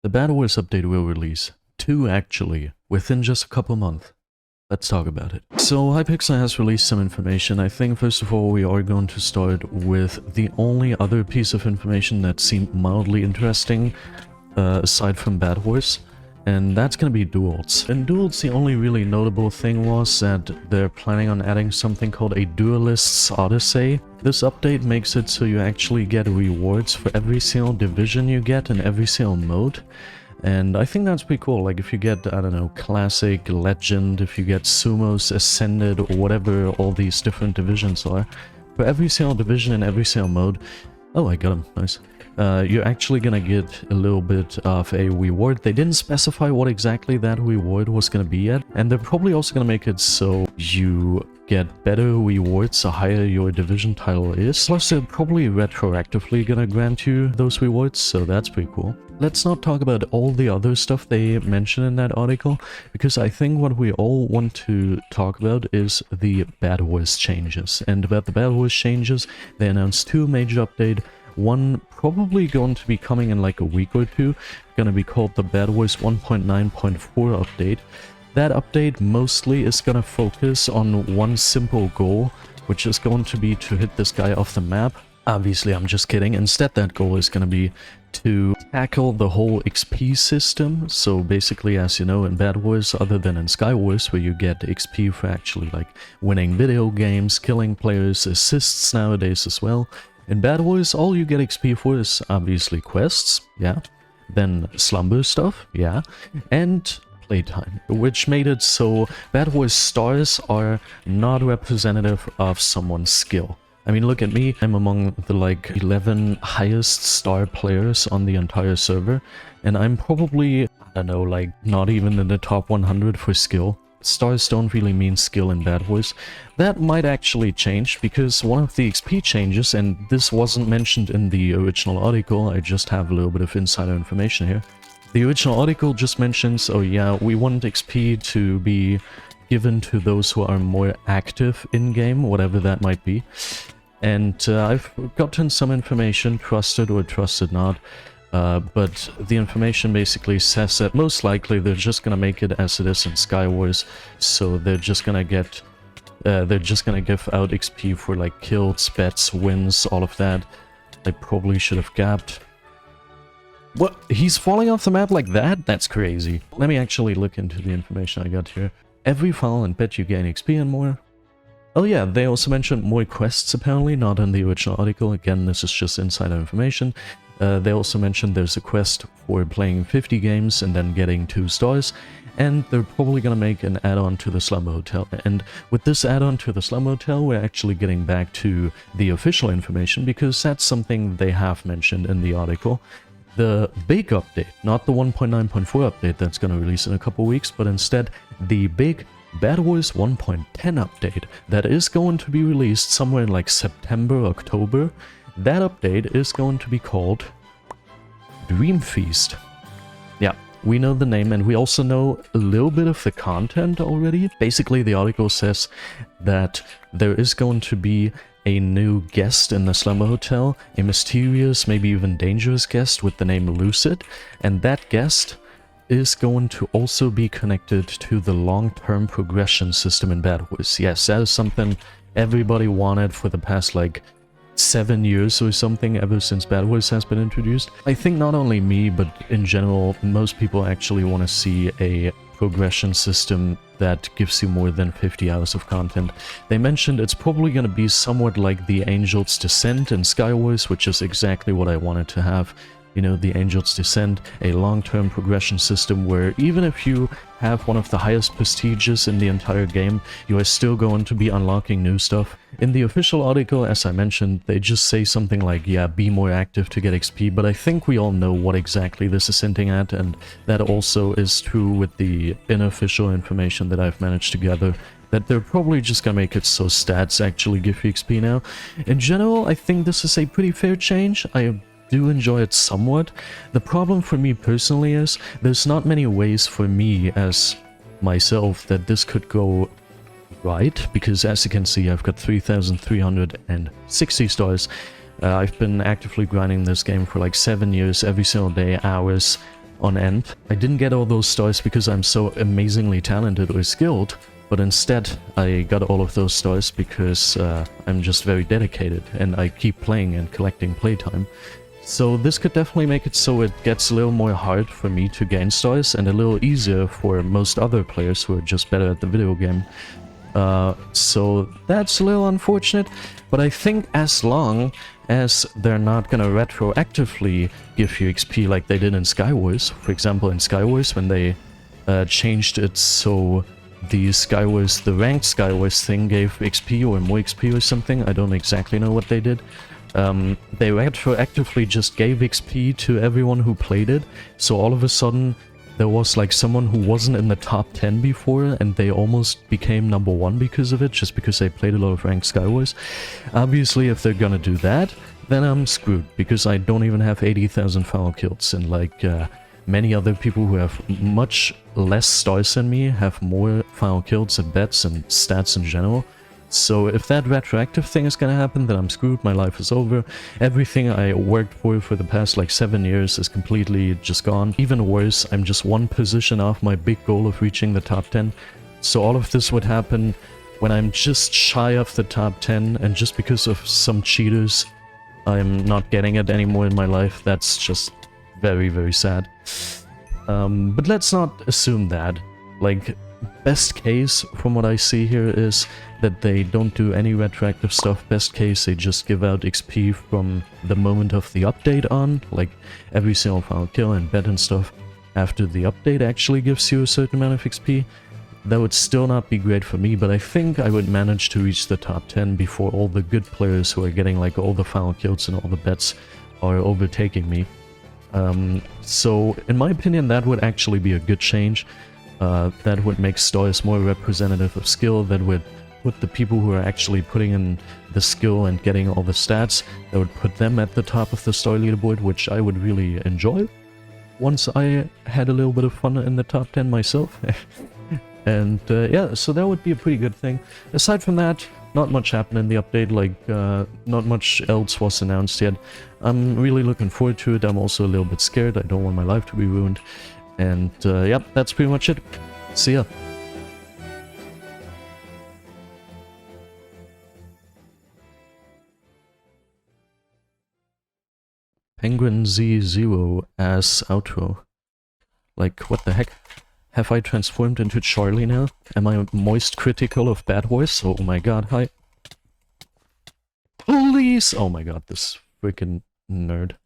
The Bedwars update will release 2 actually, within just a couple months. Let's talk about it. So Hypixel has released some information. I think first of all we are going to start with the only other piece of information that seemed mildly interesting, aside from Bedwars, and that's gonna be Duels. In Duels, the only really notable thing was that they're planning on adding something called a Duelist's Odyssey. This update makes it so you actually get rewards for every single division you get in every single mode. And I think that's pretty cool. Like if you get, I don't know, Classic, Legend, if you get Sumos, Ascended, or whatever all these different divisions are, for every single division in every single mode, oh, I got him, nice. You're actually gonna get a little bit of a reward. They didn't specify what exactly that reward was gonna be yet, and they're probably also gonna make it so you get better rewards the higher your division title is. Plus they're probably retroactively gonna grant you those rewards, so that's pretty cool. Let's not talk about all the other stuff they mentioned in that article, because I think what we all want to talk about is the Bedwars changes. And about the Bedwars changes, they announced 2 major updates. One probably going to be coming in like a week or 2, gonna be called the Bedwars 1.9.4 update. That update mostly is gonna focus on one simple goal, which is going to be to hit this guy off the map. Obviously, I'm just kidding. Instead, that goal is gonna be to tackle the whole XP system. So basically, as you know, in Bedwars, other than in Skywars, where you get XP for actually like winning video games, killing players, assists nowadays as well. In Bedwars, all you get XP for is obviously quests, yeah, then slumber stuff, yeah, and playtime, which made it so Bedwars stars are not representative of someone's skill. I mean, look at me, I'm among the like 11 highest star players on the entire server, and I'm probably, I don't know, like not even in the top 100 for skill. Stars don't really mean skill in Bedwars. That might actually change, because one of the XP changes, and this wasn't mentioned in the original article, I just have a little bit of insider information here. The original article just mentions, oh yeah, we want XP to be given to those who are more active in-game, whatever that might be. And I've gotten some information, trusted or trusted not, but the information basically says that most likely they're just gonna make it as it is in Skywars, so they're just gonna give out XP for like kills, bets, wins, all of that. I probably should have gapped. What? He's falling off the map like that? That's crazy. Let me actually look into the information I got here. Every fall and bet you gain XP and more. Oh yeah, they also mentioned more quests apparently, not in the original article. Again, this is just insider information. They also mentioned there's a quest for playing 50 games and then getting 2 stars, and they're probably gonna make an add-on to the Slumber Hotel. And with this add-on to the Slumber Hotel, we're actually getting back to the official information, because that's something they have mentioned in the article. The big update, not the 1.9.4 update that's gonna release in a couple weeks, but instead the big Bedwars 1.10 update that is going to be released somewhere in like September, October. That update is going to be called Dream Feast. Yeah, we know the name, and we also know a little bit of the content already. Basically, the article says that there is going to be a new guest in the Slumber Hotel, a mysterious, maybe even dangerous guest with the name Lucid, and that guest is going to also be connected to the long-term progression system in Bedwars. Yes, that is something everybody wanted for the past like 7 years or something, ever since Bedwars has been introduced. I think not only me, but in general, most people actually want to see a progression system that gives you more than 50 hours of content. They mentioned it's probably going to be somewhat like the Angel's Descent in Skywars, which is exactly what I wanted to have. You know, the Angel's Descent, a long-term progression system where even if you have one of the highest prestiges in the entire game, you are still going to be unlocking new stuff. In the official article, as I mentioned, they just say something like, yeah, be more active to get XP, but I think we all know what exactly this is hinting at, and that also is true with the unofficial information that I've managed to gather, that they're probably just gonna make it so stats actually give you XP now. In general, I think this is a pretty fair change. I do enjoy it somewhat. The problem for me personally is there's not many ways for me as myself that this could go right, because as you can see, I've got 3,360 stars. I've been actively grinding this game for like 7 years, every single day, hours. on end. I didn't get all those stars because I'm so amazingly talented or skilled, but instead I got all of those stars because I'm just very dedicated and I keep playing and collecting playtime. So this could definitely make it so it gets a little more hard for me to gain stars and a little easier for most other players who are just better at the video game. So that's a little unfortunate, but I think as long as they're not gonna retroactively give you XP like they did in Skywars. For example, in Skywars, when they changed it so the Skywars, the ranked Skywars thing gave XP or more XP or something, I don't exactly know what they did. They retroactively just gave XP to everyone who played it, so all of a sudden there was like someone who wasn't in the top 10 before and they almost became number 1 because of it, just because they played a lot of ranked Skywars. Obviously, if they're gonna do that, then I'm screwed, because I don't even have 80,000 foul kills, and like many other people who have much less stars than me have more foul kills and bets and stats in general. So if that retroactive thing is gonna happen, then I'm screwed, my life is over. Everything I worked for the past like 7 years is completely just gone. Even worse, I'm just 1 position off my big goal of reaching the top 10. So all of this would happen when I'm just shy of the top 10, and just because of some cheaters, I'm not getting it anymore in my life. That's just very, very sad. But let's not assume that. Like, best case from what I see here is that they don't do any retroactive stuff. Best case, they just give out XP from the moment of the update on, like every single foul kill and bet and stuff after the update actually gives you a certain amount of XP. That would still not be great for me, but I think I would manage to reach the top 10 before all the good players who are getting like all the foul kills and all the bets are overtaking me. So in my opinion, that would actually be a good change. That would make stars more representative of skill. That would put the people who are actually putting in the skill and getting all the stats, that would put them at the top of the star leaderboard, which I would really enjoy once I had a little bit of fun in the top 10 myself. And yeah, so that would be a pretty good thing. Aside from that, not much happened in the update, like not much else was announced yet. I'm really looking forward to it. I'm also a little bit scared. I don't want my life to be ruined. And yep, that's pretty much it. See ya. Penguin Z0 as outro. Like, what the heck? Have I transformed into Charlie now? Am I moist critical of Bedwars? Oh my god, hi. Police! Oh my god, this freaking nerd.